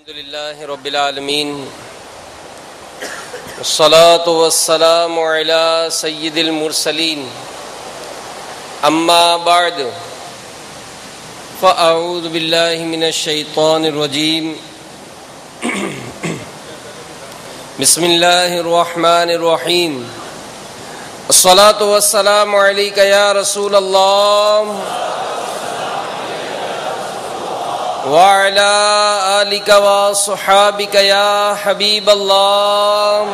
الحمدللہ رب العالمین والصلاة والسلام علی سید المرسلین اما بعد فاعوذ باللہ من الشیطان الرجیم بسم اللہ الرحمن الرحیم الصلاة والسلام علیک یا رسول اللہ وعلى آلك وصحابك يا حبيب الله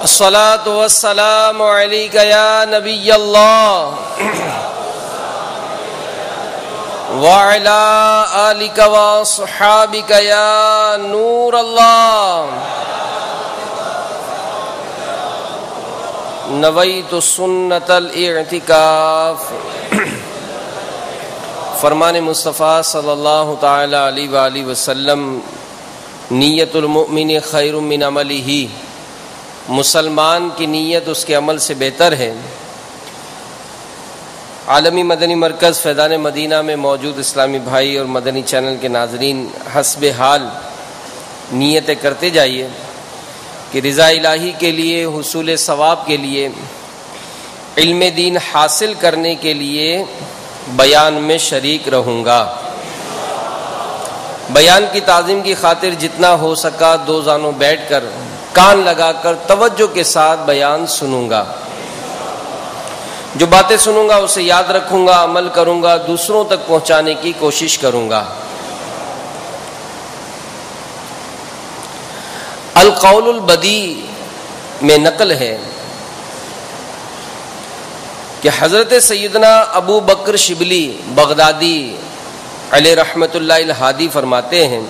الصلاة والسلام عليك يا نبي الله وعلى آلك وصحابك يا نور الله نويت سنة الاعتكاف فرمان مصطفیٰ صلی اللہ تعالی علیہ وآلہ وسلم نیت المؤمن خیر من عملہ، مسلمان کی نیت اس کے عمل سے بہتر ہے۔ عالمی مدنی مرکز فیضان مدینہ میں موجود اسلامی بھائی اور مدنی چینل کے ناظرین حسب حال نیتیں کرتے جائیے کہ رضا الہی کے لیے، حصول ثواب کے لیے، علم دین حاصل کرنے کے لیے بیان میں شریک رہوں گا۔ بیان کی تعظیم کی خاطر جتنا ہو سکا دو زانوں بیٹھ کر کان لگا کر توجہ کے ساتھ بیان سنوں گا۔ جو باتیں سنوں گا اسے یاد رکھوں گا، عمل کروں گا، دوسروں تک پہنچانے کی کوشش کروں گا۔ القول البدیع میں نقل ہے کہ حضرت سیدنا ابو بکر شبلی بغدادی علیہ رحمت اللہ الہادی فرماتے ہیں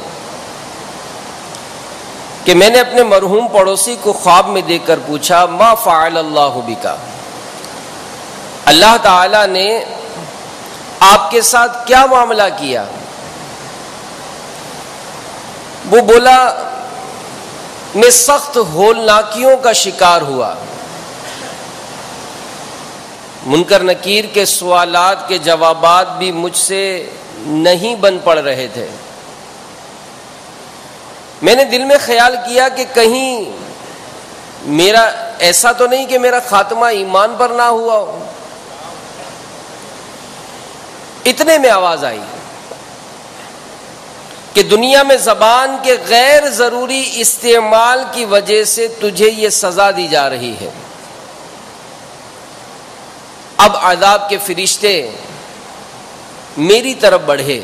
کہ میں نے اپنے مرحوم پڑوسی کو خواب میں دیکھ کر پوچھا ما فعل اللہ بکا، اللہ تعالی نے آپ کے ساتھ کیا معاملہ کیا؟ وہ بولا میں سخت ہولناکیوں کا شکار ہوا، منکر نکیر کے سوالات کے جوابات بھی مجھ سے نہیں بن پڑ رہے تھے۔ میں نے دل میں خیال کیا کہ کہیں میرا ایسا تو نہیں کہ میرا خاتمہ ایمان پر نہ ہوا ہو۔ اتنے میں آواز آئی کہ دنیا میں زبان کے غیر ضروری استعمال کی وجہ سے تجھے یہ سزا دی جا رہی ہے۔ اب عذاب کے فرشتے میری طرف بڑھے۔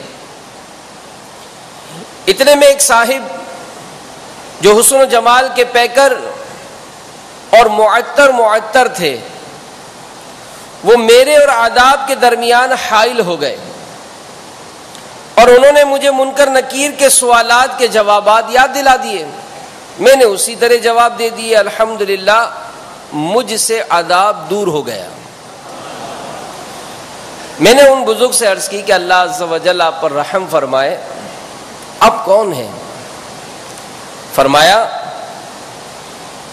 اتنے میں ایک صاحب جو حسن و جمال کے پیکر اور معطر تھے، وہ میرے اور عذاب کے درمیان حائل ہو گئے اور انہوں نے مجھے منکر نکیر کے سوالات کے جوابات یاد دلا دیے۔ میں نے اسی طرح جواب دے دیے۔ الحمدللہ مجھ سے عذاب دور ہو گیا۔ میں نے ان بزرگ سے عرض کی کہ اللہ عز و جل آپ پر رحم فرمائے، اب کون ہے؟ فرمایا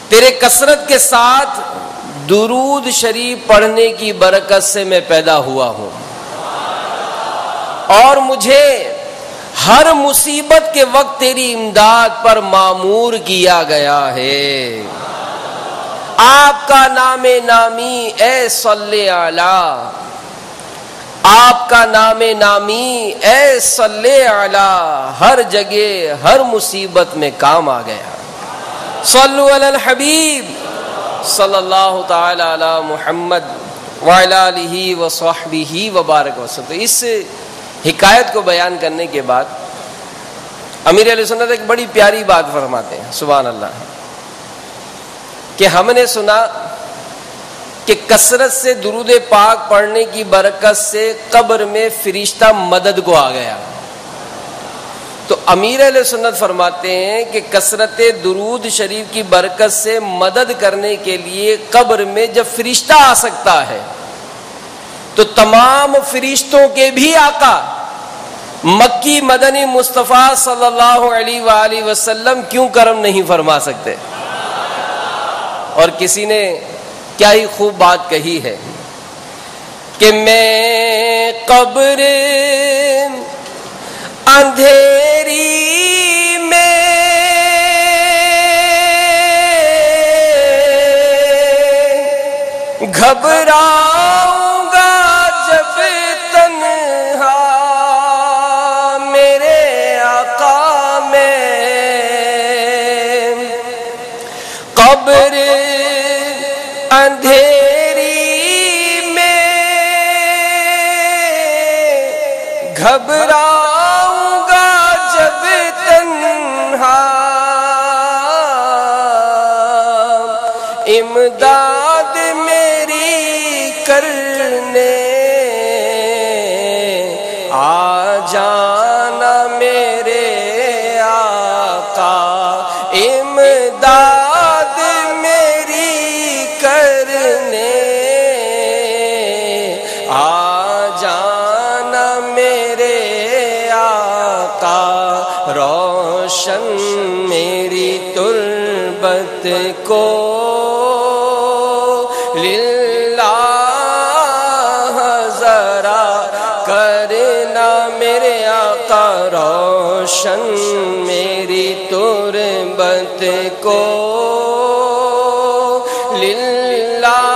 تیرے کثرت کے ساتھ درود شریف پڑھنے کی برکت سے میں پیدا ہوا ہوں اور مجھے ہر مصیبت کے وقت تیری امداد پر مامور کیا گیا ہے۔ آپ کا نام نامی اے صلی علی، آپ کا نام نامی اے صلی علی ہر جگہ ہر مصیبت میں کام آ گیا۔ صلو علی الحبیب صلی اللہ تعالی علی محمد وعلی آلہ وصحبہ وبارک وسلم۔ اس حکایت کو بیان کرنے کے بعد امیر علیہ سنت ایک بڑی پیاری بات فرماتے ہیں، سبحان اللہ، کہ ہم نے سنا کہ کثرت سے درود پاک پڑھنے کی برکت سے قبر میں فرشتہ مدد کو آ گیا۔ تو امیر علیہ سنت فرماتے ہیں کہ کثرت درود شریف کی برکت سے مدد کرنے کے لیے قبر میں جب فرشتہ آ سکتا ہے تو تمام فرشتوں کے بھی آقا مکی مدنی مصطفیٰ صلی اللہ علیہ وآلہ وسلم کیوں کرم نہیں فرما سکتے؟ اور کسی نے کیا ہی خوب بات کہی ہے کہ میں قبر گھبراؤں گا جب تنہا میرے آقا میں، قبر اندھیری میں گھبراؤں گا جب تنہا، امداد میری کرنے آ جانا میرے آقا، امداد میری کرنے آ جانا میرے آقا، روشن میری تربت کو روشن میری تربت کو للہ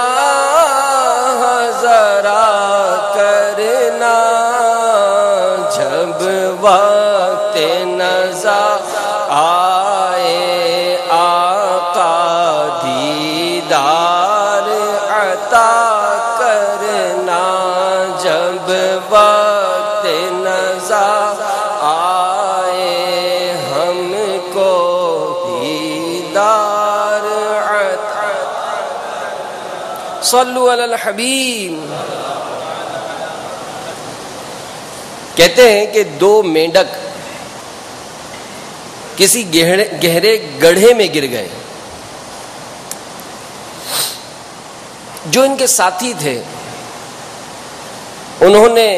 ذرا کرنا، جب وقت نزا آئے آقا دیدار عطا کرنا، جب وقت نزا صلو علی الحبیب۔ کہتے ہیں کہ دو مینڈک کسی گہرے گڑھے میں گر گئے، جو ان کے ساتھی تھے انہوں نے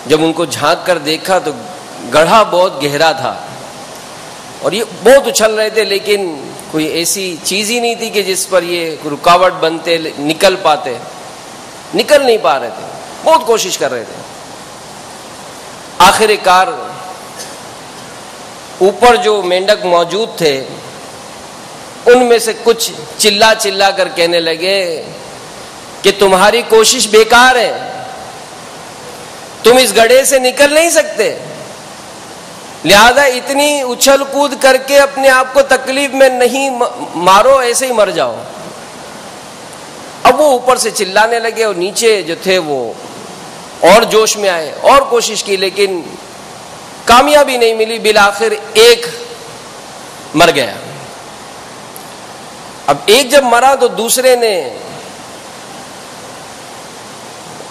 جب ان کو جھانک کر دیکھا تو گڑھا بہت گہرا تھا اور یہ بہت اچھل رہے تھے، لیکن کوئی ایسی چیز ہی نہیں تھی کہ جس پر یہ رکاوٹ بنتے نکل پاتے، نکل نہیں پا رہے تھے، بہت کوشش کر رہے تھے۔ آخر کار اوپر جو مینڈک موجود تھے ان میں سے کچھ چلا چلا کر کہنے لگے کہ تمہاری کوشش بیکار ہے، تم اس گڑھے سے نکل نہیں سکتے، لہذا اتنی اچھل کود کر کے اپنے آپ کو تکلیف میں نہیں مارو، ایسے ہی مر جاؤ۔ اب وہ اوپر سے چلانے لگے اور نیچے جو تھے وہ اور جوش میں آئے اور کوشش کی، لیکن کامیابی نہیں ملی، بالآخر ایک مر گیا۔ اب ایک جب مرا تو دوسرے نے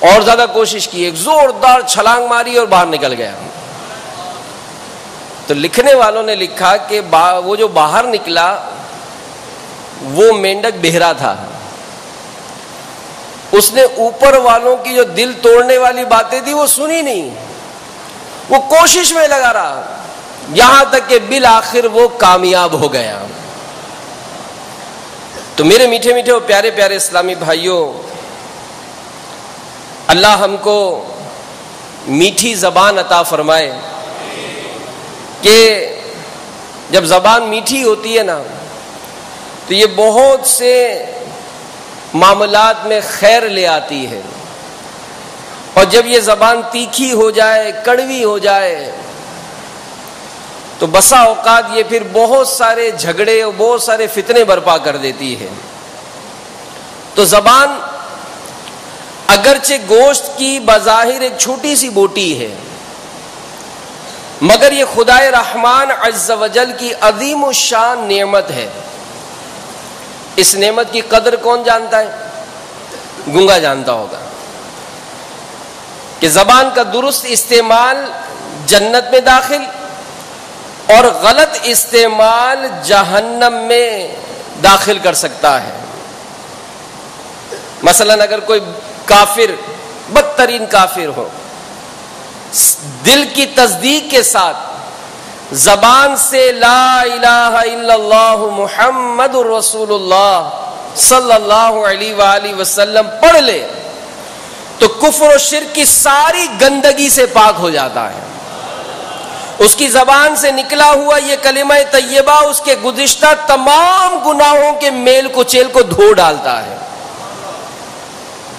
اور زیادہ کوشش کی، ایک زوردار چھلانگ ماری اور باہر نکل گیا۔ تو لکھنے والوں نے لکھا کہ وہ جو باہر نکلا وہ مینڈک بہرا تھا، اس نے اوپر والوں کی جو دل توڑنے والی باتیں تھی وہ سنی نہیں، وہ کوشش میں لگا رہا، یہاں تک کہ بالآخر وہ کامیاب ہو گیا۔ تو میرے میٹھے میٹھے اور پیارے پیارے اسلامی بھائیوں، اللہ ہم کو میٹھی زبان عطا فرمائے کہ جب زبان میٹھی ہوتی ہے نا تو یہ بہت سے معاملات میں خیر لے آتی ہے، اور جب یہ زبان تیکھی ہو جائے، کڑوی ہو جائے تو بسا اوقات یہ پھر بہت سارے جھگڑے اور بہت سارے فتنے برپا کر دیتی ہے۔ تو زبان اگرچہ گوشت کی بظاہر ایک چھوٹی سی بوٹی ہے، مگر یہ خدائے رحمان عز و جل کی عظیم الشان نعمت ہے۔ اس نعمت کی قدر کون جانتا ہے؟ گنگا جانتا ہوگا کہ زبان کا درست استعمال جنت میں داخل اور غلط استعمال جہنم میں داخل کر سکتا ہے۔ مثلا اگر کوئی کافر، بدترین کافر ہو، دل کی تصدیق کے ساتھ زبان سے لا الہ الا اللہ محمد الرسول اللہ صلی اللہ علیہ وآلہ وسلم پڑھ لے تو کفر و شرک کی ساری گندگی سے پاک ہو جاتا ہے، اس کی زبان سے نکلا ہوا یہ کلمہ طیبہ اس کے گزشتہ تمام گناہوں کے میل کچیل کو دھو ڈالتا ہے.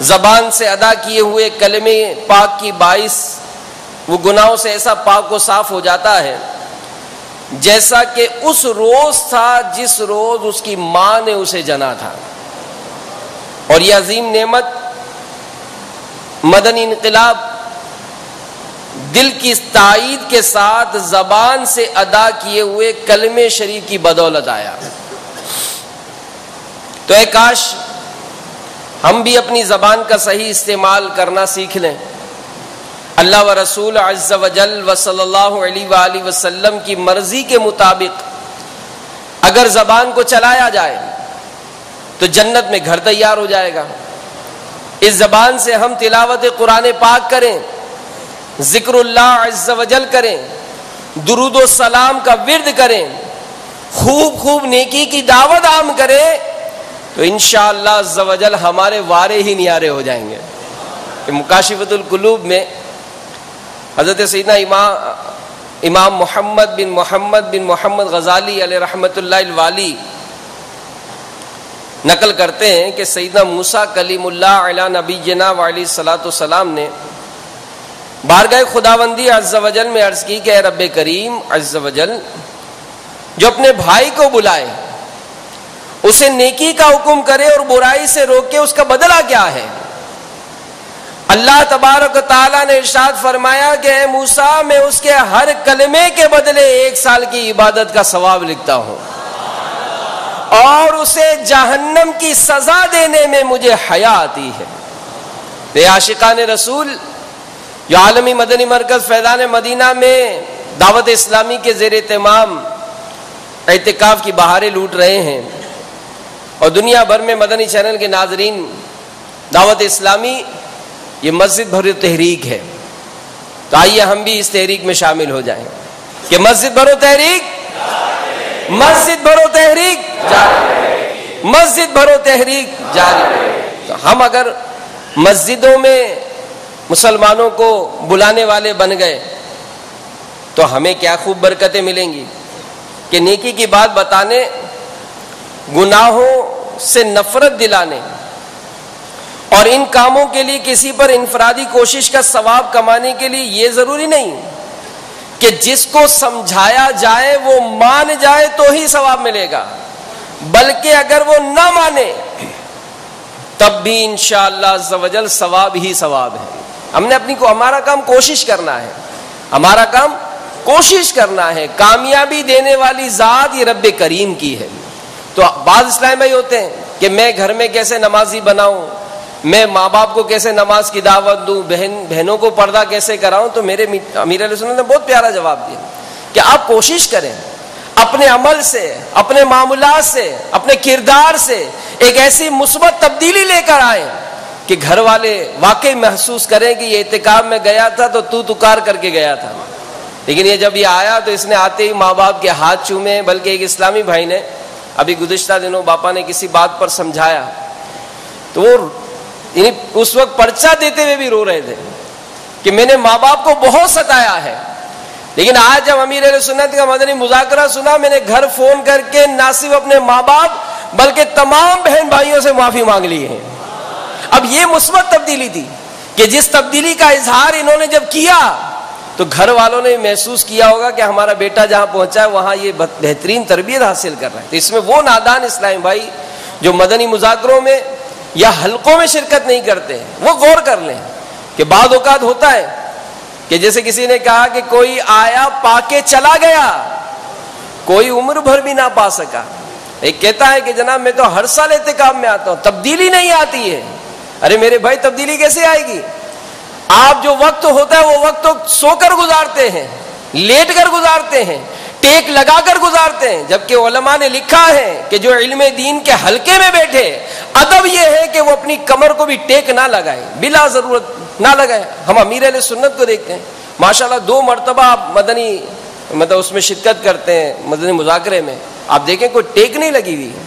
زبان سے ادا کیے ہوئے کلمے پاک کی باعث وہ گناہوں سے ایسا پاک و صاف ہو جاتا ہے جیسا کہ اس روز تھا جس روز اس کی ماں نے اسے جنا تھا. اور یہ عظیم نعمت مدنی انقلاب دل کی تائید کے ساتھ زبان سے ادا کیے ہوئے کلمے شریف کی بدولت آیا. تو اے کاش ہم بھی اپنی زبان کا صحیح استعمال کرنا سیکھ لیں. اللہ و رسول عز و جل و صلی اللہ علیہ وآلہ وسلم کی مرضی کے مطابق اگر زبان کو چلایا جائے تو جنت میں گھر تیار ہو جائے گا. اس زبان سے ہم تلاوت قرآن پاک کریں، ذکر اللہ عز و جل کریں، درود و سلام کا ورد کریں، خوب خوب نیکی کی دعوت عام کریں تو انشاءاللہ عز و جل ہمارے وارے ہی نیارے ہو جائیں گے. کہ مکاشفۃ القلوب میں حضرت سیدنا امام محمد بن محمد غزالی علیہ رحمۃ اللہ الوالی نقل کرتے ہیں کہ سیدنا موسیٰ کلیم اللہ علی نبینا وعلیہ الصلوۃ والسلام نے بارگاہ خداوندی عز و جل میں عرض کی کہ اے رب کریم عز و جل، جو اپنے بھائی کو بلائے اسے نیکی کا حکم کرے اور برائی سے روکے، اس کا بدلہ کیا ہے؟ اللہ تبارک و تعالیٰ نے ارشاد فرمایا کہ اے موسیٰ، میں اس کے ہر کلمے کے بدلے 1 سال کی عبادت کا ثواب لکھتا ہوں اور اسے جہنم کی سزا دینے میں مجھے حیا آتی ہے. اے عاشقان رسول، جو عالمی مدنی مرکز فیضان مدینہ میں دعوت اسلامی کے زیر اہتمام اعتکاف کی بہاریں لوٹ رہے ہیں اور دنیا بھر میں مدنی چینل کے ناظرین، دعوت اسلامی یہ مسجد بھرو تحریک ہے. تو آئیے ہم بھی اس تحریک میں شامل ہو جائیں کہ مسجد بھرو تحریک، مسجد بھرو تحریک جاری، مسجد بھرو تحریک جاری. تو ہم اگر مسجدوں میں مسلمانوں کو بلانے والے بن گئے تو ہمیں کیا خوب برکتیں ملیں گی کہ نیکی کی بات بتانے، گناہوں سے نفرت دلانے اور ان کاموں کے لیے کسی پر انفرادی کوشش کا ثواب کمانے کے لیے یہ ضروری نہیں کہ جس کو سمجھایا جائے وہ مان جائے تو ہی ثواب ملے گا، بلکہ اگر وہ نہ مانے تب بھی انشاءاللہ عز و جل ثواب ہی ثواب ہے. ہم نے ہمارا کام کوشش کرنا ہے، ہمارا کام کوشش کرنا ہے. کامیابی دینے والی ذات یہ رب کریم کی ہے. تو بعض اسلام بھائی ہوتے ہیں کہ میں گھر میں کیسے نمازی بناؤں، میں ماں باپ کو کیسے نماز کی دعوت دوں، بہنوں کو پردہ کیسے کراؤں. تو میرے امیر علیہ سنت نے بہت پیارا جواب دیا کہ آپ کوشش کریں اپنے عمل سے، اپنے معاملات سے، اپنے کردار سے ایک ایسی مثبت تبدیلی لے کر آئیں کہ گھر والے واقعی محسوس کریں کہ یہ اعتکاف میں گیا تھا تو تکار کر کے گیا تھا، لیکن یہ جب یہ آیا تو اس نے آتے ہی ماں باپ کے ہاتھ چومے. بلکہ ایک اسلامی بھائی نے ابھی گزشتہ دنوں باپا نے کسی بات پر سمجھایا تو وہ اس وقت پرچہ دیتے ہوئے بھی رو رہے تھے کہ میں نے ماں باپ کو بہت ستایا ہے، لیکن آج جب امیر اہل سنت کا مدنی مذاکرہ سنا میں نے گھر فون کر کے نہ صرف اپنے ماں باپ بلکہ تمام بہن بھائیوں سے معافی مانگ لی ہے. اب یہ مثبت تبدیلی تھی کہ جس تبدیلی کا اظہار انہوں نے جب کیا تو گھر والوں نے محسوس کیا ہوگا کہ ہمارا بیٹا جہاں پہنچا ہے وہاں یہ بہترین تربیت حاصل کر رہا ہے. تو اس میں وہ نادان اسلامی بھائی جو مدنی مذاکروں میں یا حلقوں میں شرکت نہیں کرتے وہ غور کر لیں کہ بعض اوقات ہوتا ہے کہ جیسے کسی نے کہا کہ کوئی آیا پا کے چلا گیا، کوئی عمر بھر بھی نہ پا سکا. ایک کہتا ہے کہ جناب میں تو ہر سال اعتکاف میں آتا ہوں، تبدیلی نہیں آتی ہے. ارے میرے بھائی تبدیلی کیسے آئے گی؟ آپ جو وقت ہوتا ہے وہ وقت تو سو کر گزارتے ہیں، لیٹ کر گزارتے ہیں، ٹیک لگا کر گزارتے ہیں. جبکہ علماء نے لکھا ہے کہ جو علم دین کے حلقے میں بیٹھے ادب یہ ہے کہ وہ اپنی کمر کو بھی ٹیک نہ لگائے، بلا ضرورت نہ لگائے. ہم امیر اہل سنت کو دیکھتے ہیں ماشاءاللہ 2 مرتبہ آپ مدنی اس میں شرکت کرتے ہیں مدنی مذاکرے میں، آپ دیکھیں کوئی ٹیک نہیں لگی ہوئی ہے،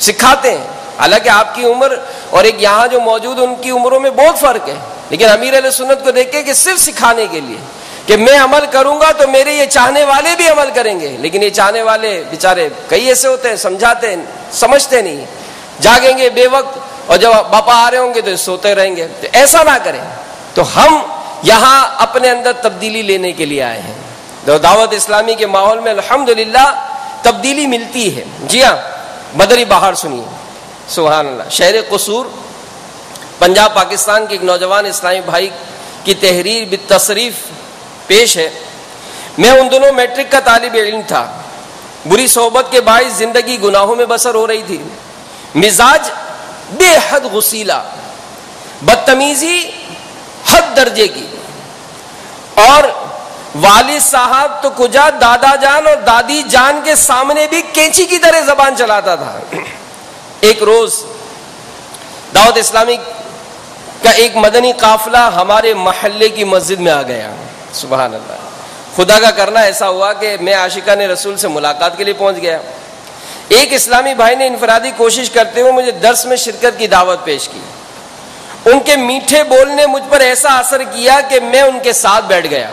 سکھاتے ہیں. حالانکہ آپ کی عمر اور ایک یہاں جو موجود ان کی عمروں میں بہت فرق ہے، لیکن امیر اہل سنت کو دیکھیں کہ صرف سکھانے کے لیے کہ میں عمل کروں گا تو میرے یہ چاہنے والے بھی عمل کریں گے، لیکن یہ چاہنے والے بیچارے کئی ایسے ہوتے ہیں، سمجھاتے ہیں، سمجھتے نہیں، جاگیں گے بے وقت اور جب باپا آ رہے ہوں گے تو سوتے رہیں گے. تو ایسا نہ کریں. تو ہم یہاں اپنے اندر تبدیلی لینے کے لیے آئے ہیں. تو دعوت اسلامی کے ماحول میں الحمدللہ تبدیلی ملتی ہے. جی ہاں، مدنی بہار سنیے. سبحان اللہ. شہر قصور پنجاب پاکستان کے ایک نوجوان اسلامی بھائی کی تحریر بالتصریف پیش ہے. میں ان دنوں میٹرک کا طالب علم تھا. بری صحبت کے باعث زندگی گناہوں میں بسر ہو رہی تھی. مزاج بے حد غسیلہ، بدتمیزی حد درجے کی، اور والد صاحب تو کجا دادا جان اور دادی جان کے سامنے بھی کینچی کی طرح زبان چلاتا تھا. ایک روز دعوت اسلامی کا ایک مدنی قافلہ ہمارے محلے کی مسجد میں آ گیا. سبحان اللہ. خدا کا کرنا ایسا ہوا کہ میں عاشقان رسول سے ملاقات کے لیے پہنچ گیا. ایک اسلامی بھائی نے انفرادی کوشش کرتے ہوئے مجھے درس میں شرکت کی دعوت پیش کی. ان کے میٹھے بول نے مجھ پر ایسا اثر کیا کہ میں ان کے ساتھ بیٹھ گیا.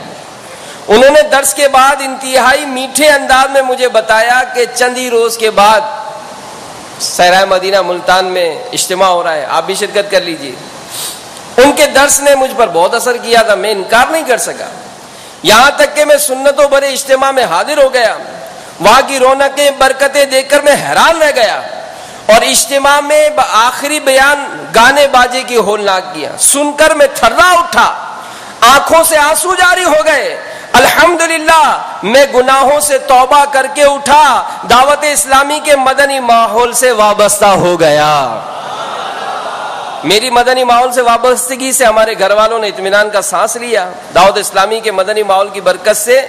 انہوں نے درس کے بعد انتہائی میٹھے انداز میں مجھے بتایا کہ چند ہی روز کے بعد صحرائے مدینہ ملتان میں اجتماع ہو رہا ہے، آپ بھی شرکت کر لیجیے. ان کے درس نے مجھ پر بہت اثر کیا تھا. میں انکار نہیں کر سکا، یہاں تک کہ میں سنتوں بھرے اجتماع میں حاضر ہو گیا. وہاں کی رونقیں برکتیں دیکھ کر میں حیران رہ گیا. اور اجتماع میں آخری بیان گانے باجے کی ہولناک کیا سن کر میں تھرا اٹھا، آنکھوں سے آنسو جاری ہو گئے. الحمدللہ میں گناہوں سے توبہ کر کے اٹھا، دعوت اسلامی کے مدنی ماحول سے وابستہ ہو گیا. میری مدنی ماحول سے وابستگی سے ہمارے گھر والوں نے اطمینان کا سانس لیا. دعوت اسلامی کے مدنی ماحول کی برکت سے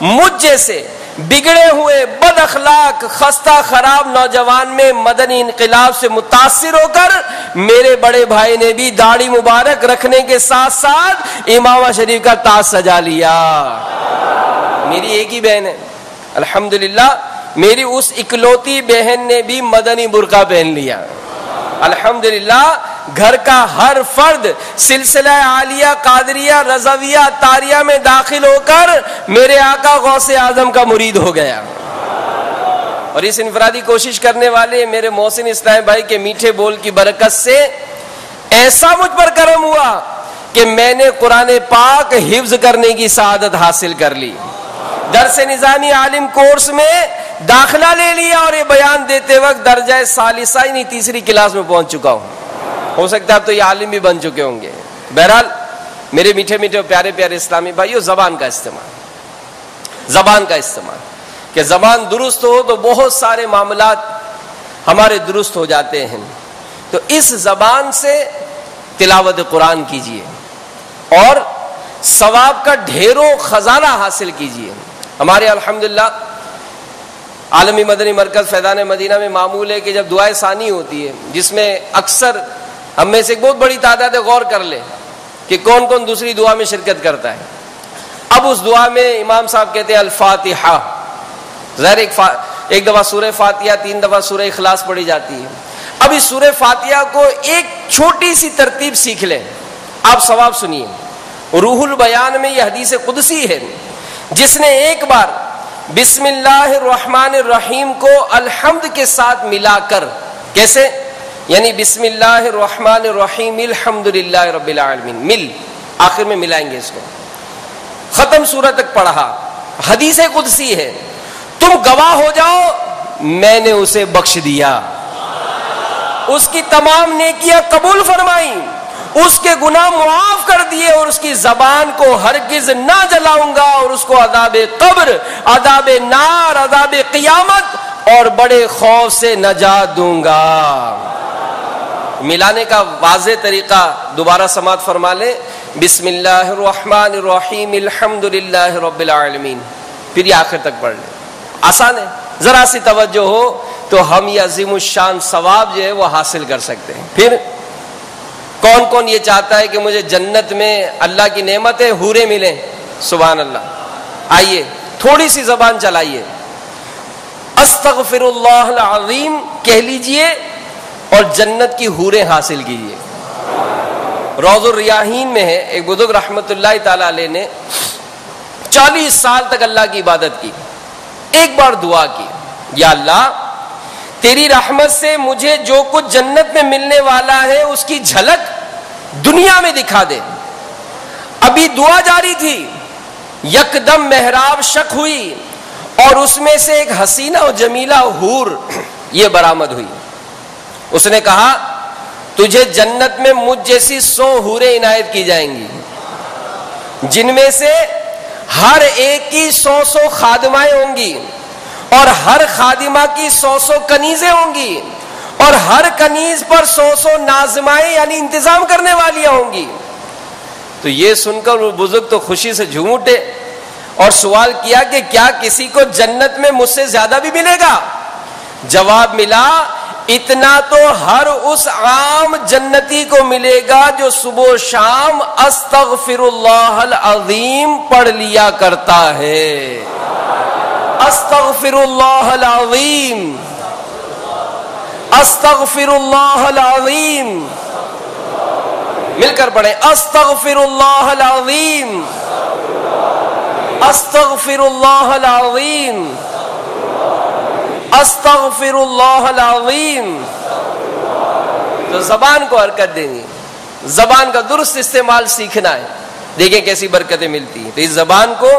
مجھ جیسے بگڑے ہوئے بد اخلاق خستہ خراب نوجوان میں مدنی انقلاب سے متاثر ہو کر میرے بڑے بھائی نے بھی داڑھی مبارک رکھنے کے ساتھ ساتھ امامہ شریف کا تاج سجا لیا. میری ایک ہی بہن ہے الحمدللہ، میری اس اکلوتی بہن نے بھی مدنی برقع پہن لیا. الحمدللہ گھر کا ہر فرد سلسلہ عالیہ قادریہ رضویہ طاریہ میں داخل ہو کر میرے آقا غوث اعظم کا مرید ہو گیا. اور اس انفرادی کوشش کرنے والے میرے محسن اسلام بھائی کے میٹھے بول کی برکت سے ایسا مجھ پر کرم ہوا کہ میں نے قرآن پاک حفظ کرنے کی سعادت حاصل کر لی. درس نظامی عالم کورس میں داخلہ لے لیا اور یہ بیان دیتے وقت درجہ ثالثہ یعنی تیسری کلاس میں پہنچ چکا ہوں. ہو سکتا ہے اب تو یہ عالم بھی بن چکے ہوں گے. بہرحال میرے میٹھے میٹھے پیارے پیارے اسلامی بھائیو، زبان کا استعمال کہ زبان درست ہو تو بہت سارے معاملات ہمارے درست ہو جاتے ہیں. تو اس زبان سے تلاوت قرآن کیجیے اور ثواب کا ڈھیروں خزانہ حاصل کیجیے. ہمارے الحمدللہ عالمی مدنی مرکز فیضان مدینہ میں معمول ہے کہ جب دعائے ثانی ہوتی ہے، جس میں اکثر ہم میں سے ایک بہت بڑی تعداد غور کر لے کہ کون کون دوسری دعا میں شرکت کرتا ہے. اب اس دعا میں امام صاحب کہتے ہیں الفاتحہ. ظاہر ایک دفعہ سورہ فاتحہ، 3 دفعہ سورہ اخلاص پڑھی جاتی ہے. اب اس سورہ فاتحہ کو ایک چھوٹی سی ترتیب سیکھ لیں، آپ ثواب سنیے. روح البیان میں یہ حدیث قدسی ہے، جس نے ایک بار بسم اللہ الرحمن الرحیم کو الحمد کے ساتھ ملا کر، کیسے؟ یعنی بسم اللہ الرحمن الرحیم الحمدللہ رب العالمین، آخر میں ملائیں گے اس کو، ختم سورہ تک پڑھا. حدیث قدسی ہے، تم گواہ ہو جاؤ میں نے اسے بخش دیا، اس کی تمام نیکیاں قبول فرمائیں، اس کے گناہ معاف کر دیے، اور اس کی زبان کو ہرگز نہ جلاؤں گا، اور اس کو عذاب قبر، عذاب نار، عذاب قیامت اور بڑے خوف سے نجات دوں گا. ملانے کا واضح طریقہ دوبارہ سماعت فرما لیں. بسم اللہ الرحمن الرحیم الحمدللہ رب العالمین، پھر یہ آخر تک پڑھ لیں. آسان ہے، ذرا سی توجہ ہو تو ہم یہ عظیم الشان ثواب جو ہے وہ حاصل کر سکتے ہیں. پھر کون کون یہ چاہتا ہے کہ مجھے جنت میں اللہ کی نعمتیں حوریں ملیں؟ سبحان اللہ. آئیے تھوڑی سی زبان چلائیے، استغفر اللہ العظیم کہہ لیجئے اور جنت کی حوریں حاصل کیجیے. روض الریاحین میں ہے، ایک بزرگ رحمت اللہ تعالی علیہ نے 40 سال تک اللہ کی عبادت کی. ایک بار دعا کی, یا اللہ تیری رحمت سے مجھے جو کچھ جنت میں ملنے والا ہے اس کی جھلک دنیا میں دکھا دے. ابھی دعا جاری تھی, یکدم محراب شق ہوئی اور اس میں سے ایک حسینہ و جمیلہ حور یہ برآمد ہوئی. اس نے کہا تجھے جنت میں مجھ جیسی 100 حوریں عنایت کی جائیں گی, جن میں سے ہر ایک کی 100 خادمائیں ہوں گی, اور ہر خادمہ کی 100 کنیزیں ہوں گی, اور ہر کنیز پر 100 ناظمائیں یعنی انتظام کرنے والیاں ہوں گی. تو یہ سن کر وہ بزرگ تو خوشی سے جھوم اٹھے اور سوال کیا کہ کیا کسی کو جنت میں مجھ سے زیادہ بھی ملے گا؟ جواب ملا اتنا تو ہر اس عام جنتی کو ملے گا جو صبح و شام استغفر اللہ العظیم پڑھ لیا کرتا ہے. استغفر اللہ العظیم, استغفر اللہ العظیم, مل کر پڑھیں استغفر اللہ العظیم, استغفر اللہ العظیم, استغفر اللہ العظیم. تو زبان کو حرکت دینی, زبان کا درست استعمال سیکھنا ہے. دیکھیں کیسی برکتیں ملتی ہیں. تو اس زبان کو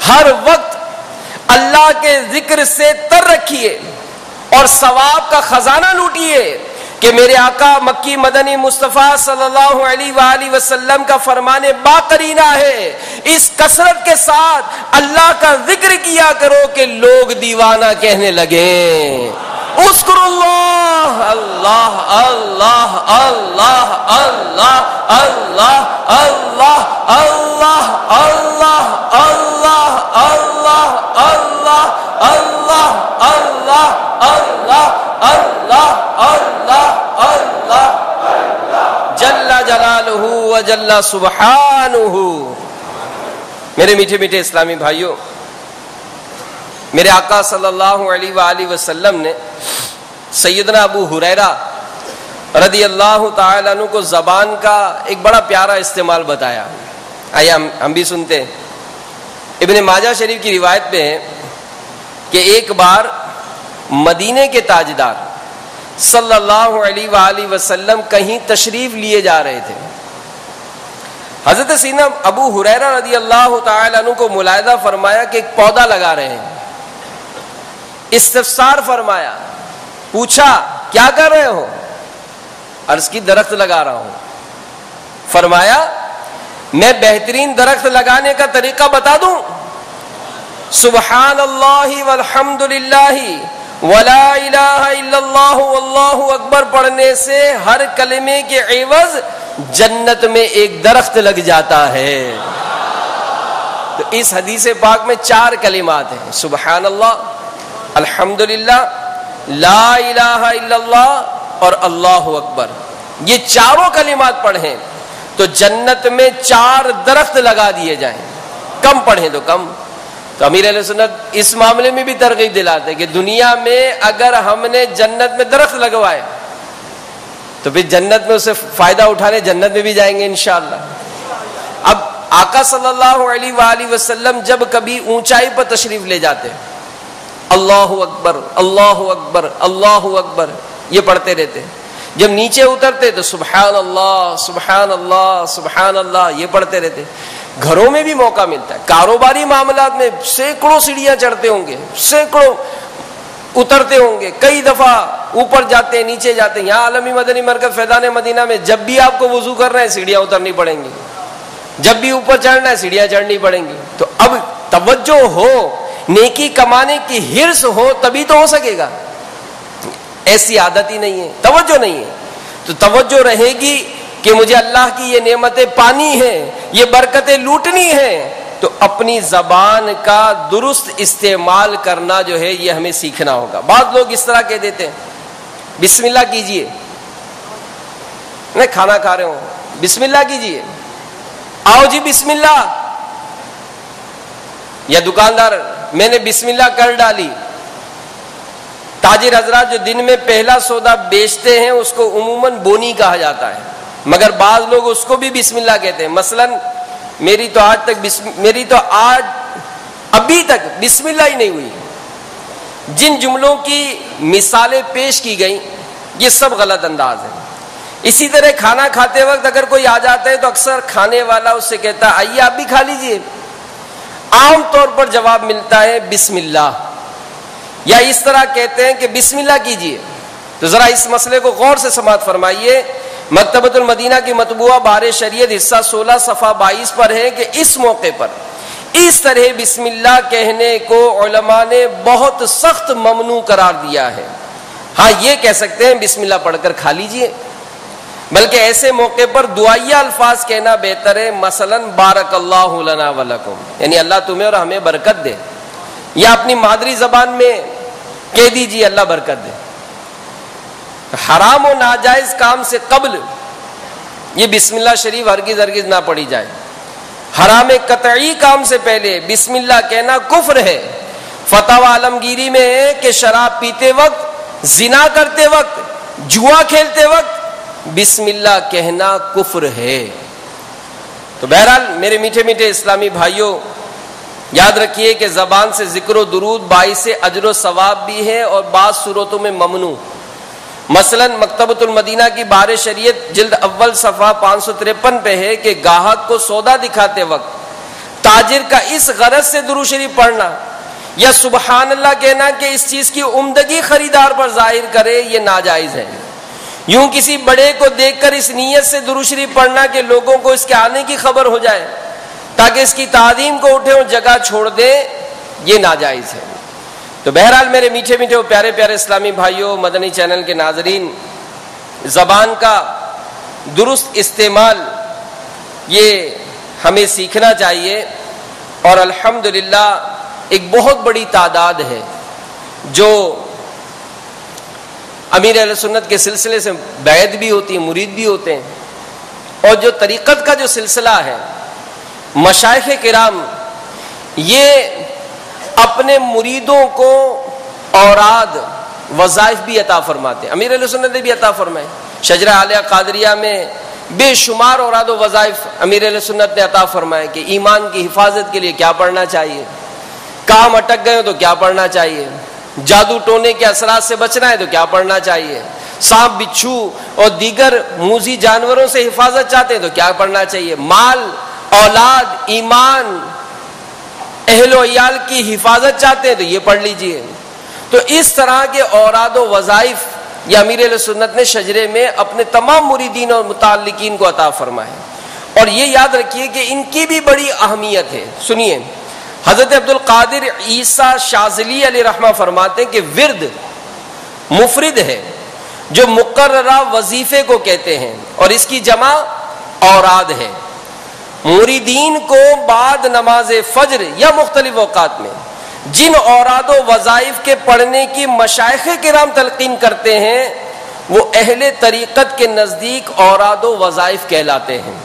ہر وقت اللہ کے ذکر سے تر رکھیے اور ثواب کا خزانہ لوٹیے کہ میرے آقا مکی مدنی مصطفیٰ صلی اللہ علیہ وآلہ وسلم کا فرمان باقرینہ ہے, اس کثرت کے ساتھ اللہ کا ذکر کیا کرو کہ لوگ دیوانہ کہنے لگیں. اذکر اللہ, اللہ اللہ اللہ اللہ اللہ اللہ اللہ اللہ اللہ اللہ اللہ اللہ اللہ اللہ اللہ اللہ جل جلالہ و جل سبحانہ. میرے میٹھے میٹھے اسلامی بھائیوں, میرے آقا صلی اللہ علیہ وآلہ وسلم نے سیدنا ابو ہریرہ رضی اللہ تعالیٰ عنہ کو زبان کا ایک بڑا پیارا استعمال بتایا. آئیے ہم بھی سنتے ہیں. ابن ماجہ شریف کی روایت پہ ہے کہ ایک بار مدینے کے تاجدار صلی اللہ علیہ وآلہ وسلم کہیں تشریف لیے جا رہے تھے. حضرت سیدنا ابو ہریرہ رضی اللہ تعالیٰ عنہ کو ملاحظہ فرمایا کہ ایک پودا لگا رہے ہیں. استفسار فرمایا, پوچھا کیا کر رہے ہو؟ عرض کی درخت لگا رہا ہوں. فرمایا میں بہترین درخت لگانے کا طریقہ بتا دوں؟ سبحان اللہ والحمد للہ ولا الہ الا اللہ واللہ اکبر پڑھنے سے ہر کلمے کے عوض جنت میں ایک درخت لگ جاتا ہے. تو اس حدیث پاک میں 4 کلمات ہیں, سبحان اللہ, الحمدللہ, لا الہ الا اللہ اور اللہ اکبر. یہ چاروں کلمات پڑھیں تو جنت میں 4 درخت لگا دیے جائیں. کم پڑھیں تو کم. تو امیر اہل سنت اس معاملے میں بھی ترغیب دلاتے کہ دنیا میں اگر ہم نے جنت میں درخت لگوائے تو پھر جنت میں اسے فائدہ اٹھانے جنت میں بھی جائیں گے انشاءاللہ. اب آقا صلی اللہ علیہ وآلہ وسلم جب کبھی اونچائی پر تشریف لے جاتے, اللہ اکبر اللہ اکبر اللہ اکبر یہ پڑھتے رہتے. جب نیچے اترتے تو سبحان اللہ سبحان اللہ سبحان اللہ یہ پڑھتے رہتے. گھروں میں بھی موقع ملتا ہے, کاروباری معاملات میں سینکڑوں سیڑھیاں چڑھتے ہوں گے, سینکڑوں اترتے ہوں گے, کئی دفعہ اوپر جاتے ہیں نیچے جاتے ہیں. یہاں عالمی مدنی مرکز فیضان مدینہ میں جب بھی آپ کو وضو کرنا ہے سیڑھیاں اترنی پڑیں گی, جب بھی اوپر چڑھنا ہے سیڑھیاں چڑھنی پڑیں گی. تو اب توجہ ہو, نیکی کمانے کی ہرس ہو تبھی تو ہو سکے گا. ایسی عادت ہی نہیں ہے, توجہ نہیں ہے. تو توجہ رہے گی کہ مجھے اللہ کی یہ نعمتیں پانی ہیں, یہ برکتیں لوٹنی ہیں, تو اپنی زبان کا درست استعمال کرنا جو ہے یہ ہمیں سیکھنا ہوگا. بعض لوگ اس طرح کہہ دیتے ہیں بسم اللہ کیجئے, میں کھانا کھا رہے ہوں بسم اللہ کیجئے, آؤ جی بسم اللہ. یا دکاندار میں نے بسم اللہ کر ڈالی. تاجر حضرات جو دن میں پہلا سودا بیچتے ہیں اس کو عموماً بونی کہا جاتا ہے, مگر بعض لوگ اس کو بھی بسم اللہ کہتے ہیں. مثلا میری تو ابھی تک بسم اللہ ہی نہیں ہوئی. جن جملوں کی مثالیں پیش کی گئیں یہ سب غلط انداز ہے. اسی طرح کھانا کھاتے وقت اگر کوئی آ جاتا ہے تو اکثر کھانے والا اس سے کہتا ہے آئیے آپ بھی کھا لیجئے. عام طور پر جواب ملتا ہے بسم اللہ، یا اس طرح کہتے ہیں کہ بسم اللہ کیجئے. تو ذرا اس مسئلے کو غور سے سماعت فرمائیے. مکتبۃ المدینہ کی مطبوعہ بہار شریعت حصہ 16 صفحہ 22 پر ہے کہ اس موقع پر اس طرح بسم اللہ کہنے کو علماء نے بہت سخت ممنوع قرار دیا ہے. ہاں یہ کہہ سکتے ہیں بسم اللہ پڑھ کر کھا لیجئے، بلکہ ایسے موقع پر دعائیہ الفاظ کہنا بہتر ہے. مثلا بارک اللہ لنا ولکم، یعنی اللہ تمہیں اور ہمیں برکت دے، یا اپنی مادری زبان میں کہہ دیجئے اللہ برکت دے. حرام و ناجائز کام سے قبل یہ بسم اللہ شریف ہرگز ہرگز نہ پڑھی جائے. حرام قطعی کام سے پہلے بسم اللہ کہنا کفر ہے. فتاوی عالمگیری میں ہے کہ شراب پیتے وقت، زنا کرتے وقت، جوا کھیلتے وقت بسم اللہ کہنا کفر ہے. تو بہرحال میرے میٹھے میٹھے اسلامی بھائیوں، یاد رکھیے کہ زبان سے ذکر و درود باعث اجر و ثواب بھی ہے اور بعض صورتوں میں ممنوع. مثلا مکتبۃ المدینہ کی بہار شریعت جلد اول صفحہ 553 پہ ہے کہ گاہک کو سودا دکھاتے وقت تاجر کا اس غرض سے درود شریف پڑھنا یا سبحان اللہ کہنا کہ اس چیز کی عمدگی خریدار پر ظاہر کرے یہ ناجائز ہے. یوں کسی بڑے کو دیکھ کر اس نیت سے درود شریف پڑھنا کہ لوگوں کو اس کے آنے کی خبر ہو جائے تاکہ اس کی تعظیم کو اٹھے اور جگہ چھوڑ دے، یہ ناجائز ہے. تو بہرحال میرے میٹھے میٹھے اور پیارے پیارے اسلامی بھائیوں، مدنی چینل کے ناظرین، زبان کا درست استعمال یہ ہمیں سیکھنا چاہیے. اور الحمدللہ ایک بہت بڑی تعداد ہے جو امیر اہل سنت کے سلسلے سے بیعت بھی ہوتی ہے، مرید بھی ہوتے ہیں. اور جو طریقت کا جو سلسلہ ہے، مشائخ کرام یہ اپنے مریدوں کو اوراد وظائف بھی عطا فرماتے ہیں. امیر اہل سنت نے بھی عطا فرمائے. شجرہ عالیہ قادریہ میں بے شمار اوراد و وظائف امیر اہل سنت نے عطا فرمائے کہ ایمان کی حفاظت کے لیے کیا پڑھنا چاہیے، کام اٹک گئے ہو تو کیا پڑھنا چاہیے، جادو ٹونے کے اثرات سے بچنا ہے تو کیا پڑھنا چاہیے، سانپ بچھو اور دیگر موذی جانوروں سے حفاظت چاہتے ہیں تو کیا پڑھنا چاہیے، مال اولاد ایمان اہل و عیال کی حفاظت چاہتے ہیں تو یہ پڑھ لیجئے. تو اس طرح کے اوراد و وظائف یہ امیر اہل سنت نے شجرے میں اپنے تمام مریدین اور متعلقین کو عطا فرمائے. اور یہ یاد رکھیے کہ ان کی بھی بڑی اہمیت ہے. سنیے، حضرت عبد القادر عیسیٰ شاذلی علیہ رحمہ فرماتے ہیں کہ ورد مفرد ہے جو مقررہ وظیفے کو کہتے ہیں اور اس کی جمع اوراد ہے. مریدین کو بعد نماز فجر یا مختلف اوقات میں جن اوراد و وظائف کے پڑھنے کی مشائخ کرام تلقین کرتے ہیں وہ اہل طریقت کے نزدیک اوراد و وظائف کہلاتے ہیں.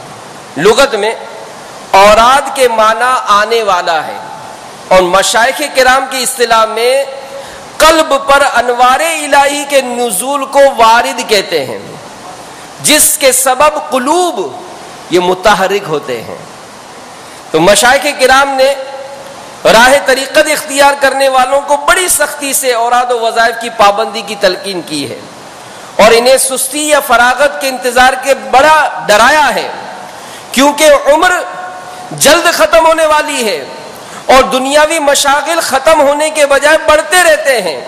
لغت میں اوراد کے معنی آنے والا ہے اور مشائخ کرام کی اصطلاح میں قلب پر انوار الہی کے نزول کو وارد کہتے ہیں جس کے سبب قلوب یہ متحرک ہوتے ہیں. تو مشائخ کرام نے راہ طریقت اختیار کرنے والوں کو بڑی سختی سے اوراد و وظائف کی پابندی کی تلقین کی ہے اور انہیں سستی یا فراغت کے انتظار کے بڑا ڈرایا ہے کیونکہ عمر جلد ختم ہونے والی ہے اور دنیاوی مشاغل ختم ہونے کے بجائے بڑھتے رہتے ہیں.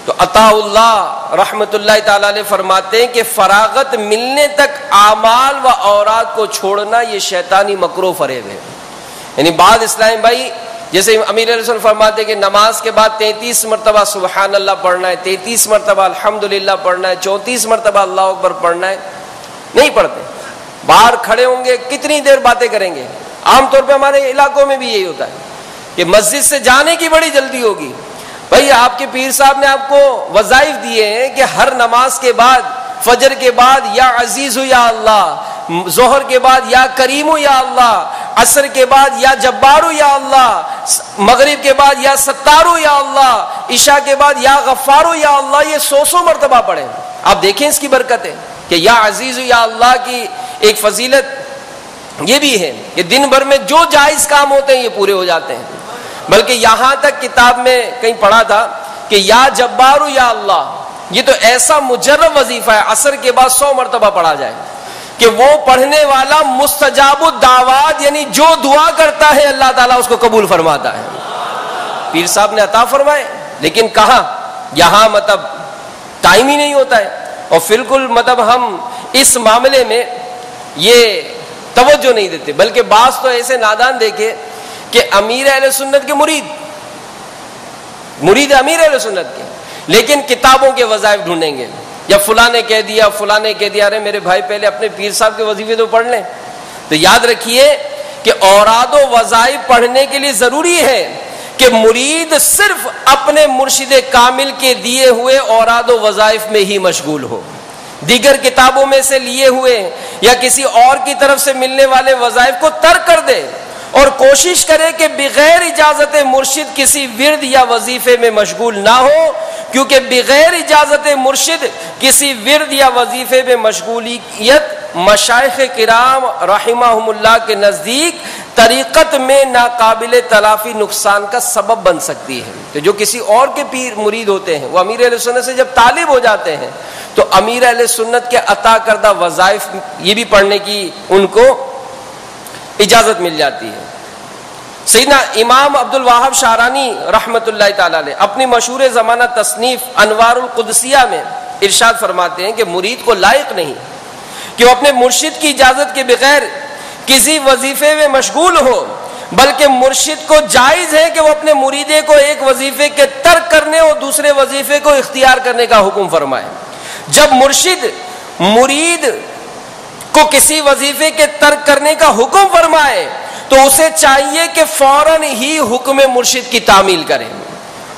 تو عطا اللہ رحمت اللہ تعالی علیہ فرماتے ہیں کہ فراغت ملنے تک اعمال و اوراد کو چھوڑنا یہ شیطانی مکر و فریب ہے. یعنی بعض اسلام بھائی جیسے امیر علیہ السلام فرماتے ہیں کہ نماز کے بعد 33 مرتبہ سبحان اللہ پڑھنا ہے، 33 مرتبہ الحمدللہ پڑھنا ہے، 34 مرتبہ اللہ اکبر پڑھنا ہے، نہیں پڑھتے. باہر کھڑے ہوں گے کتنی دیر باتیں کریں گے. عام طور پہ ہمارے علاقوں میں بھی یہی ہوتا ہے کہ مسجد سے جانے کی بڑی جلدی ہوگی. بھائی آپ کے پیر صاحب نے آپ کو وظائف دیے ہیں کہ ہر نماز کے بعد، فجر کے بعد یا عزیز یا اللہ، ظہر کے بعد یا کریم یا اللہ، عصر کے بعد یا جبار یا اللہ، مغرب کے بعد یا ستار یا اللہ، عشاء کے بعد یا غفار یا اللہ، یہ 100 مرتبہ پڑھیں. آپ دیکھیں اس کی برکت ہے کہ یا عزیز یا اللہ کی ایک فضیلت یہ بھی ہے کہ دن بھر میں جو جائز کام ہوتے ہیں یہ پورے ہو جاتے ہیں. بلکہ یہاں تک کتاب میں کہیں پڑھا تھا کہ یا جبارو یا اللہ، یہ تو ایسا مجرب وظیفہ ہے، عصر کے بعد 100 مرتبہ پڑھا جائے کہ وہ پڑھنے والا مستجاب الدعوات، یعنی جو دعا کرتا ہے اللہ تعالیٰ اس کو قبول فرماتا ہے. پیر صاحب نے عطا فرمائے، لیکن کہاں، یہاں مطلب ٹائم ہی نہیں ہوتا ہے. اور بالکل مطلب ہم اس معاملے میں یہ توجہ نہیں دیتے، بلکہ بعض تو ایسے نادان دیکھے کہ امیر اہل سنت کے مرید امیر اہل سنت کے، لیکن کتابوں کے وظائف ڈھونڈیں گے، یا فلاں نے کہہ دیا فلاں نے کہہ دیا. ارے میرے بھائی پہلے اپنے پیر صاحب کے وظیفے تو پڑھ لیں. تو یاد رکھیے کہ اوراد و وظائف پڑھنے کے لیے ضروری ہے کہ مرید صرف اپنے مرشد کامل کے دیے ہوئے اوراد و وظائف میں ہی مشغول ہو، دیگر کتابوں میں سے لیے ہوئے یا کسی اور کی طرف سے ملنے والے وظائف کو ترک کر دے، اور کوشش کرے کہ بغیر اجازت مرشد کسی ورد یا وظیفے میں مشغول نہ ہو، کیونکہ بغیر اجازت مرشد کسی ورد یا وظیفے میں مشغولیت مشائخ کرام رحمہم اللہ کے نزدیک طریقت میں ناقابل تلافی نقصان کا سبب بن سکتی ہے. تو جو کسی اور کے پیر مرید ہوتے ہیں وہ امیر اہل سنت سے جب طالب ہو جاتے ہیں تو امیر اہل سنت کے عطا کردہ وظائف یہ بھی پڑھنے کی ان کو اجازت مل جاتی ہے. سیدنا امام عبد الوہاب شعرانی رحمت اللہ تعالی علیہ اپنی مشہور زمانہ تصنیف انوار القدسیہ میں ارشاد فرماتے ہیں کہ مرید کو لائق نہیں کہ وہ اپنے مرشد کی اجازت کے بغیر کسی وظیفے میں مشغول ہو، بلکہ مرشد کو جائز ہے کہ وہ اپنے مریدے کو ایک وظیفے کے ترک کرنے اور دوسرے وظیفے کو اختیار کرنے کا حکم فرمائے. جب مرشد مرید کو کسی وظیفے کے ترک کرنے کا حکم فرمائے تو اسے چاہیے کہ فوراً ہی حکم مرشد کی تعمیل کرے.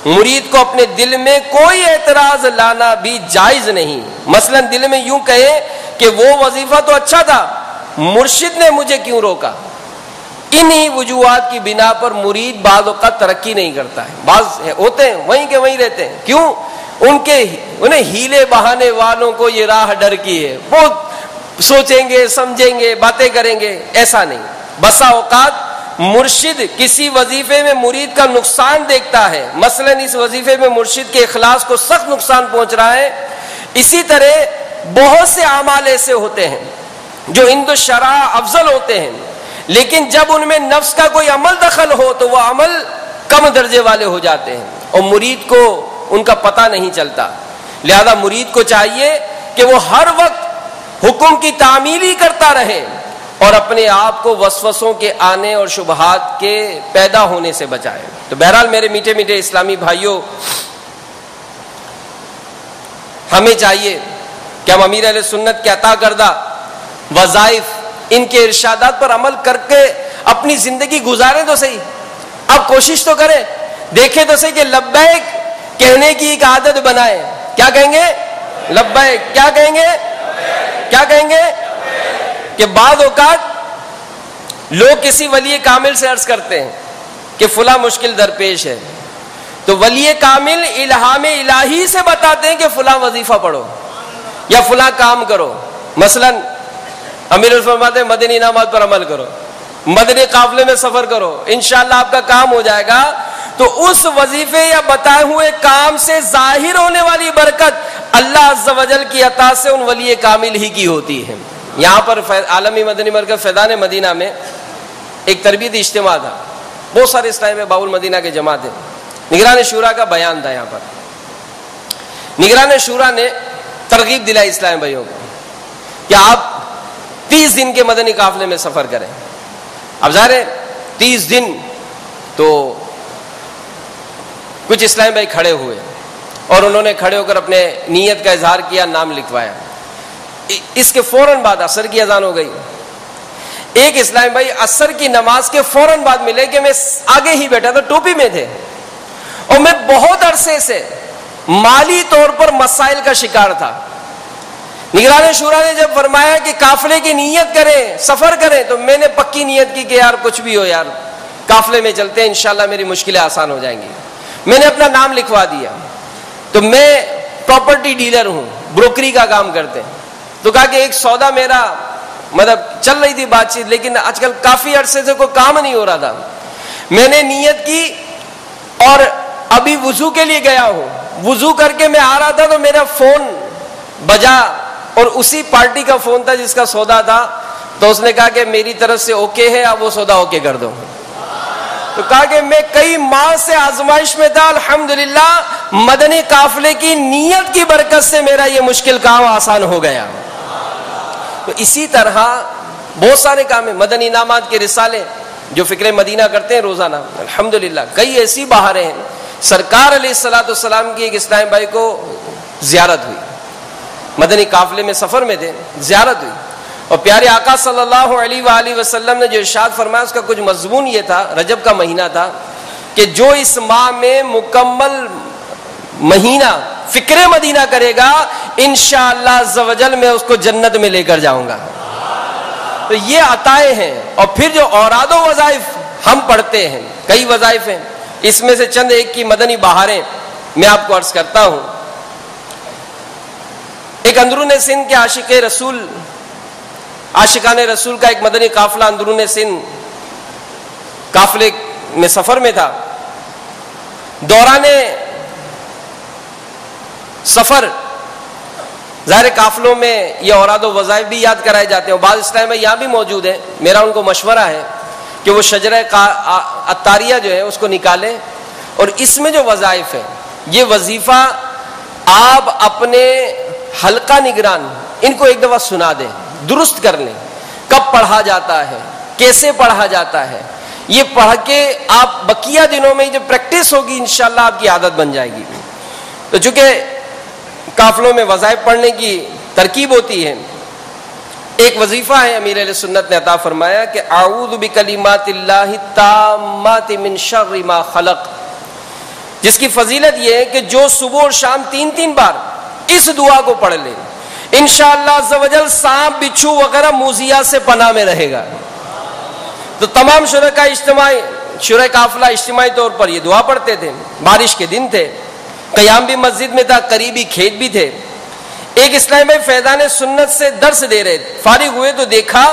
مرید کو اپنے دل میں کوئی اعتراض لانا بھی جائز نہیں. مثلا دل میں یوں کہے کہ وہ وظیفہ تو اچھا تھا، مرشد نے مجھے کیوں روکا. انہی وجوہات کی بنا پر مرید بعض اوقات ترقی نہیں کرتا ہے. بعض ہوتے ہیں وہیں کے وہیں رہتے ہیں. کیوں؟ انہیں ہیلے بہانے والوں کو یہ راہ ڈر کی ہے، وہ سوچیں گے سمجھیں گے باتیں کریں گے. ایسا نہیں. بسا اوقات مرشد کسی وظیفے میں مرید کا نقصان دیکھتا ہے، مثلا اس وظیفے میں مرشد کے اخلاص کو سخت نقصان پہنچ رہا ہے. اسی طرح بہت سے اعمال ایسے ہوتے ہیں جو عند الشرع افضل ہوتے ہیں، لیکن جب ان میں نفس کا کوئی عمل دخل ہو تو وہ عمل کم درجے والے ہو جاتے ہیں اور مرید کو ان کا پتہ نہیں چلتا. لہذا مرید کو چاہیے کہ وہ ہر وقت حکم کی تعمیل ہی کرتا رہے اور اپنے آپ کو وسوسوں کے آنے اور شبہات کے پیدا ہونے سے بچائے. تو بہرحال میرے میٹھے میٹھے اسلامی بھائیوں، ہمیں چاہیے کہ ہم امیر اہل سنت کے عطا کردہ وظائف، ان کے ارشادات پر عمل کر کے اپنی زندگی گزاریں تو صحیح. اب کوشش تو کریں، دیکھیں تو صحیح کہ لبیک کہنے کی ایک عادت بنائیں. کیا کہیں گے؟ لبیک. کیا کہیں گے؟ کیا کہیں گے؟ کہ بعض اوقات لوگ کسی ولی کامل سے عرض کرتے ہیں کہ فلاں مشکل درپیش ہے، تو ولی کامل الہام الہی سے بتاتے ہیں کہ فلاں وظیفہ پڑھو یا فلاں کام کرو. مثلا امیر فرماتے ہیں مدنی انعامات پر عمل کرو، مدنی قافلے میں سفر کرو، انشاءاللہ آپ کا کام ہو جائے گا. تو اس وظیفے یا بتائے ہوئے کام سے ظاہر ہونے والی برکت اللہ عز و جل کی عطا سے ان ولی کامل ہی کی ہوتی ہے. یہاں پر عالمی مدنی مرکز فیضان مدینہ میں ایک تربیتی اجتماع تھا. بہت سارے اسلامی میں باول مدینہ کے جماعت ہیں. نگران شورا کا بیان تھا. یہاں پر نگران شورا نے ترغیب دلائی اسلامی بھائیوں کو کہ آپ 30 دن کے مدنی قافلے میں سفر کریں. اب ظاہر ہے 30 دن تو کچھ اسلامی بھائی کھڑے ہوئے اور انہوں نے کھڑے ہو کر اپنے نیت کا اظہار کیا، نام لکھوایا. اس کے فوراً بعد عصر کی اذان ہو گئی. ایک اسلامی بھائی عصر کی نماز کے فوراً بعد ملے کہ میں آگے ہی بیٹھا تھا، ٹوپی میں تھے، اور میں بہت عرصے سے مالی طور پر مسائل کا شکار تھا. نگران شورا نے جب فرمایا کہ قافلے کی نیت کریں، سفر کریں، تو میں نے پکی نیت کی کہ یار کچھ بھی ہو یار قافلے میں چلتے ہیں، انشاءاللہ میری مشکلیں آسان ہو جائیں گی. میں نے اپنا نام لکھوا دیا. تو میں پراپرٹی ڈیلر ہوں، بروکری کا کام کرتے ہیں. تو کہا کہ ایک سودا میرا مطلب چل رہی تھی بات چیت، لیکن آج کل کافی عرصے سے کوئی کام نہیں ہو رہا تھا. میں نے نیت کی اور ابھی وضو کے لیے گیا ہوں، وضو کر کے میں آ رہا تھا تو میرا فون بجا اور اسی پارٹی کا فون تھا جس کا سودا تھا. تو اس نے کہا کہ میری طرف سے اوکے ہے، آپ وہ سودا اوکے کر دو. تو کہا کہ میں کئی ماہ سے آزمائش میں تھا، الحمدللہ مدنی قافلے کی نیت کی برکت سے میرا یہ مشکل کام آسان ہو گیا. تو اسی طرح بہت سارے کام ہیں. مدنی انعامات کے رسالے جو فکر مدینہ کرتے ہیں روزانہ، الحمدللہ کئی ایسی بہاریں ہیں. سرکار علیہ الصلوۃ والسلام کی ایک اسلام بھائی کو زیارت ہوئی، مدنی قافلے میں سفر میں تھے، زیارت ہوئی، اور پیارے آقا صلی اللہ علیہ وآلہ وسلم نے جو ارشاد فرمایا اس کا کچھ مضمون یہ تھا، رجب کا مہینہ تھا، کہ جو اس ماہ میں مکمل مہینہ فکر مدینہ کرے گا انشاءاللہ عز و جل میں اس کو جنت میں لے کر جاؤں گا. تو یہ عطائیں ہیں. اور پھر جو اوراد و وظائف ہم پڑھتے ہیں، کئی وظائف ہیں، اس میں سے چند ایک کی مدنی بہاریں میں آپ کو عرض کرتا ہوں. ایک اندرون سندھ کے عاشقان رسول کا ایک مدنی قافلہ اندرون سندھ قافلے میں سفر میں تھا. دوران سفر ظاہر قافلوں میں یہ اوراد و وظائف بھی یاد کرائے جاتے ہیں، اور بعض اسلام میں یہاں بھی موجود ہیں. میرا ان کو مشورہ ہے کہ وہ شجرہ عطاریہ جو ہے اس کو نکالیں، اور اس میں جو وظائف ہیں یہ وظیفہ آپ اپنے حلقہ نگران ان کو ایک دفعہ سنا دیں، درست کر لیں. کب پڑھا جاتا ہے، کیسے پڑھا جاتا ہے، یہ پڑھ کے آپ بقیہ دنوں میں جو پریکٹس ہوگی انشاءاللہ آپ کی عادت بن جائے گی. تو چونکہ قافلوں میں وظائف پڑھنے کی ترکیب ہوتی ہے، ایک وظیفہ ہے امیر اہل سنت نے عطا فرمایا کہ اعوذ بکلمات اللہ التامات من شر ما خلق، جس کی فضیلت یہ ہے کہ جو صبح اور شام 3 بار اس دعا کو پڑھ لیں انشاءاللہ عز و جل سانپ بچھو وغیرہ موذیات سے پناہ میں رہے گا. تو تمام شرکاء قافلہ اجتماعی طور پر یہ دعا پڑھتے تھے. بارش کے دن تھے، قیام بھی مسجد میں تھا، قریبی کھیت بھی تھے. ایک اسلام بھائی فیضان سنت سے درس دے رہے تھے، فارغ ہوئے تو دیکھا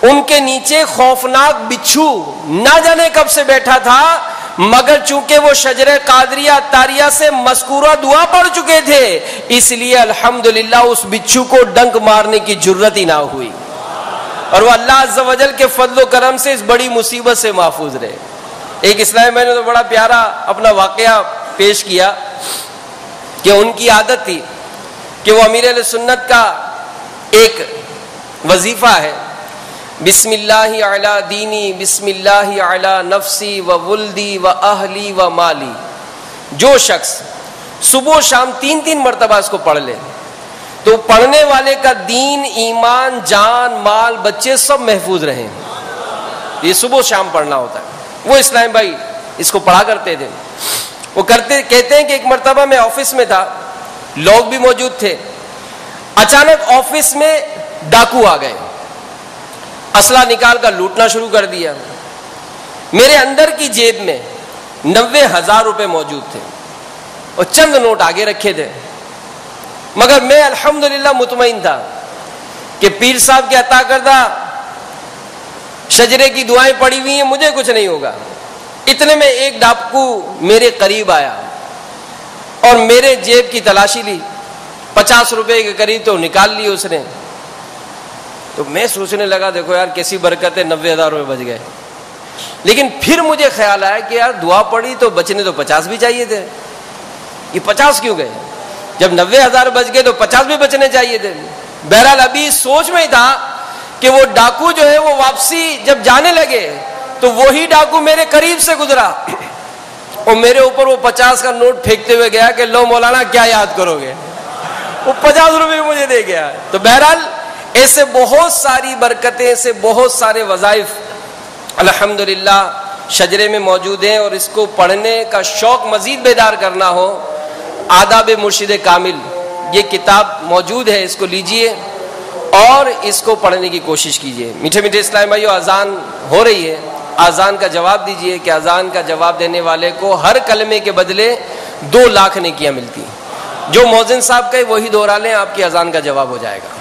ان کے نیچے خوفناک بچھو نہ جانے کب سے بیٹھا تھا، مگر چونکہ وہ شجرہ قادریہ عطاریہ سے مذکورہ دعا پڑھ چکے تھے اس لیے الحمدللہ اس بچھو کو ڈنک مارنے کی جرت ہی نہ ہوئی، اور وہ اللہ عز و جل کے فضل و کرم سے اس بڑی مصیبت سے محفوظ رہے. ایک اسلام میں نے تو بڑا پیارا اپنا واقعہ پیش کیا کہ ان کی عادت تھی کہ وہ امیر اہل سنت کا ایک وظیفہ ہے، بسم اللہ علی دینی بسم اللہ علی نفسی و ولدی و اہلی و مالی. جو شخص صبح و شام 3 مرتبہ اس کو پڑھ لے تو پڑھنے والے کا دین، ایمان، جان، مال، بچے سب محفوظ رہیں. یہ صبح و شام پڑھنا ہوتا ہے. وہ اسلام بھائی اس کو پڑھا کرتے تھے. وہ کہتے ہیں کہ ایک مرتبہ میں آفس میں تھا، لوگ بھی موجود تھے. اچانک آفس میں ڈاکو آ گئے، اسلحہ نکال کر لوٹنا شروع کر دیا. میرے اندر کی جیب میں 90,000 روپے موجود تھے اور چند نوٹ آگے رکھے تھے، مگر میں الحمدللہ مطمئن تھا کہ پیر صاحب کے عطا کردہ شجرے کی دعائیں پڑی ہوئی ہیں، مجھے کچھ نہیں ہوگا. اتنے میں ایک ڈاکو میرے قریب آیا اور میرے جیب کی تلاشی لی. 50 روپے کے قریب تو نکال لی اس نے. تو میں سوچنے لگا دیکھو یار کیسی برکت ہے، 90,000 روپے بچ گئے. لیکن پھر مجھے خیال آیا کہ یار دعا پڑی تو بچنے تو 50 بھی چاہیے تھے، یہ 50 کیوں گئے؟ جب 90,000 بچ گئے تو 50 بھی بچنے چاہیے تھے. بہرحال ابھی سوچ میں ہی تھا کہ وہ ڈاکو جو ہے وہ واپسی جب جانے لگے تو وہی ڈاکو میرے قریب سے گزرا اور میرے اوپر وہ 50 کا نوٹ پھینکتے ہوئے گیا کہ لو مولانا کیا یاد کرو گے. وہ 50 روپے مجھے دے گیا. تو بہرحال ایسے بہت ساری برکتیں، ایسے بہت سارے وظائف الحمدللہ شجرے میں موجود ہیں، اور اس کو پڑھنے کا شوق مزید بیدار کرنا ہو، آداب مرشد کامل یہ کتاب موجود ہے، اس کو لیجئے اور اس کو پڑھنے کی کوشش کیجئے. میٹھے میٹھے اسلام بھائیو، اذان ہو رہی ہے، اذان کا جواب دیجئے کہ اذان کا جواب دینے والے کو ہر کلمے کے بدلے 2 لاکھ نیکیاں ملتی ہیں. جو مؤذن صاحب کہے وہی دوہرا لیں، آپ کی اذان کا جواب ہو جائے گا.